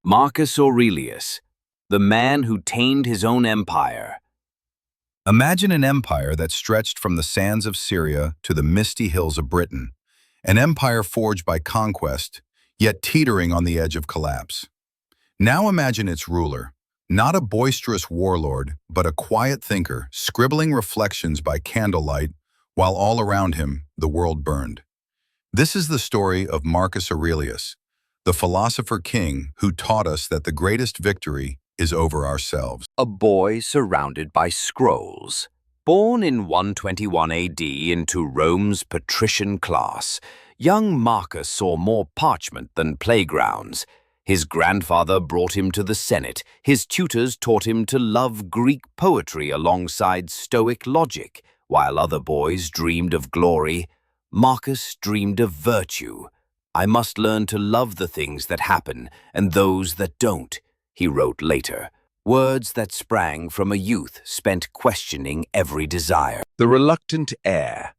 Marcus Aurelius, the man who tamed his own empire. Imagine an empire that stretched from the sands of Syria to the misty hills of Britain, an empire forged by conquest, yet teetering on the edge of collapse. Now imagine its ruler, not a boisterous warlord, but a quiet thinker, scribbling reflections by candlelight, while all around him the world burned. This is the story of Marcus Aurelius, the philosopher king who taught us that the greatest victory is over ourselves. A boy surrounded by scrolls. Born in 121 AD into Rome's patrician class, young Marcus saw more parchment than playgrounds. His grandfather brought him to the Senate. His tutors taught him to love Greek poetry alongside Stoic logic. While other boys dreamed of glory, Marcus dreamed of virtue. "I must learn to love the things that happen and those that don't," he wrote later. Words that sprang from a youth spent questioning every desire. The reluctant heir.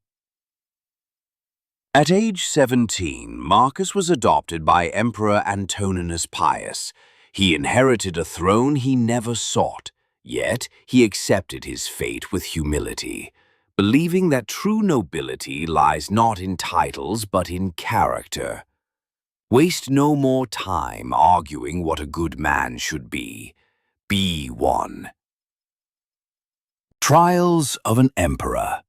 At age 17, Marcus was adopted by Emperor Antoninus Pius. He inherited a throne he never sought, yet he accepted his fate with humility, believing that true nobility lies not in titles but in character. Waste no more time arguing what a good man should be. Be one. Trials of an Emperor.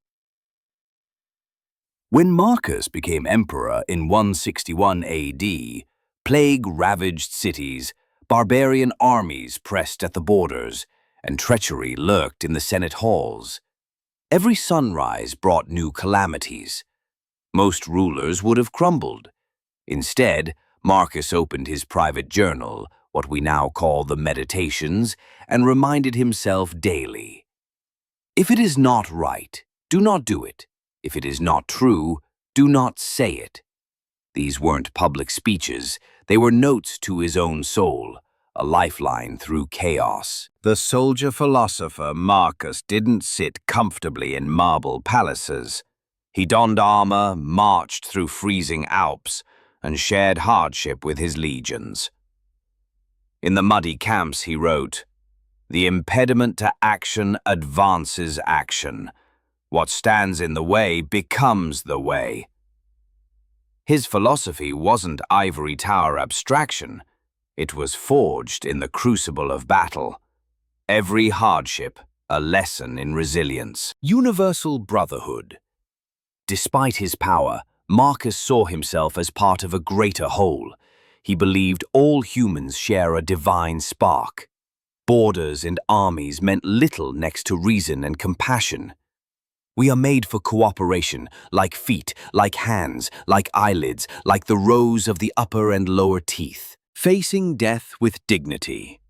When Marcus became emperor in 161 AD, plague ravaged cities, barbarian armies pressed at the borders, and treachery lurked in the Senate halls. Every sunrise brought new calamities. Most rulers would have crumbled. Instead, Marcus opened his private journal, what we now call the Meditations, and reminded himself daily, "If it is not right, do not do it. If it is not true, do not say it." These weren't public speeches, they were notes to his own soul, a lifeline through chaos. The soldier-philosopher Marcus didn't sit comfortably in marble palaces. He donned armor, marched through freezing Alps, and shared hardship with his legions. In the muddy camps he wrote, "The impediment to action advances action. What stands in the way becomes the way." His philosophy wasn't ivory tower abstraction. It was forged in the crucible of battle. Every hardship, a lesson in resilience. Universal brotherhood. Despite his power, Marcus saw himself as part of a greater whole. He believed all humans share a divine spark. Borders and armies meant little next to reason and compassion. We are made for cooperation, like feet, like hands, like eyelids, like the rows of the upper and lower teeth. Facing death with dignity.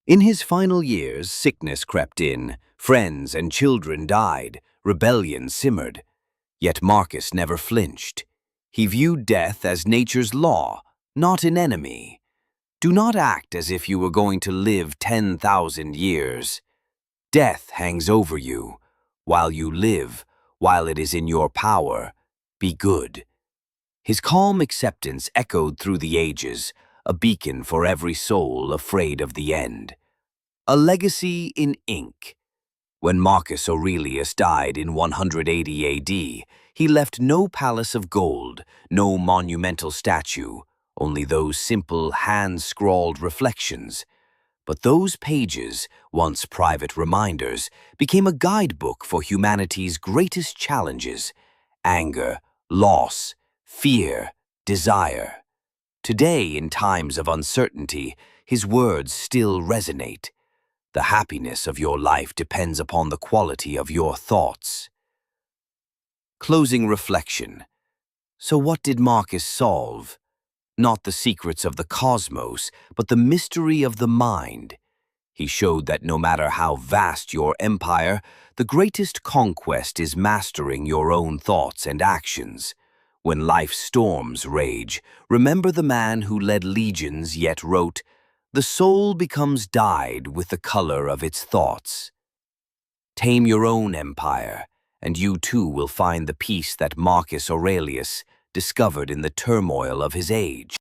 In his final years, sickness crept in, friends and children died, rebellion simmered. Yet Marcus never flinched. He viewed death as nature's law, not an enemy. Do not act as if you were going to live 10,000 years. Death hangs over you. While you live, while it is in your power, be good. His calm acceptance echoed through the ages, a beacon for every soul afraid of the end. A legacy in ink. When Marcus Aurelius died in 180 AD, he left no palace of gold, no monumental statue, only those simple hand-scrawled reflections. But those pages, once private reminders, became a guidebook for humanity's greatest challenges: anger, loss, fear, desire. Today, in times of uncertainty, his words still resonate. The happiness of your life depends upon the quality of your thoughts. Closing reflection. So what did Marcus solve? Not the secrets of the cosmos, but the mystery of the mind. He showed that no matter how vast your empire, the greatest conquest is mastering your own thoughts and actions. When life's storms rage, remember the man who led legions yet wrote, "The soul becomes dyed with the color of its thoughts." Tame your own empire, and you too will find the peace that Marcus Aurelius discovered in the turmoil of his age.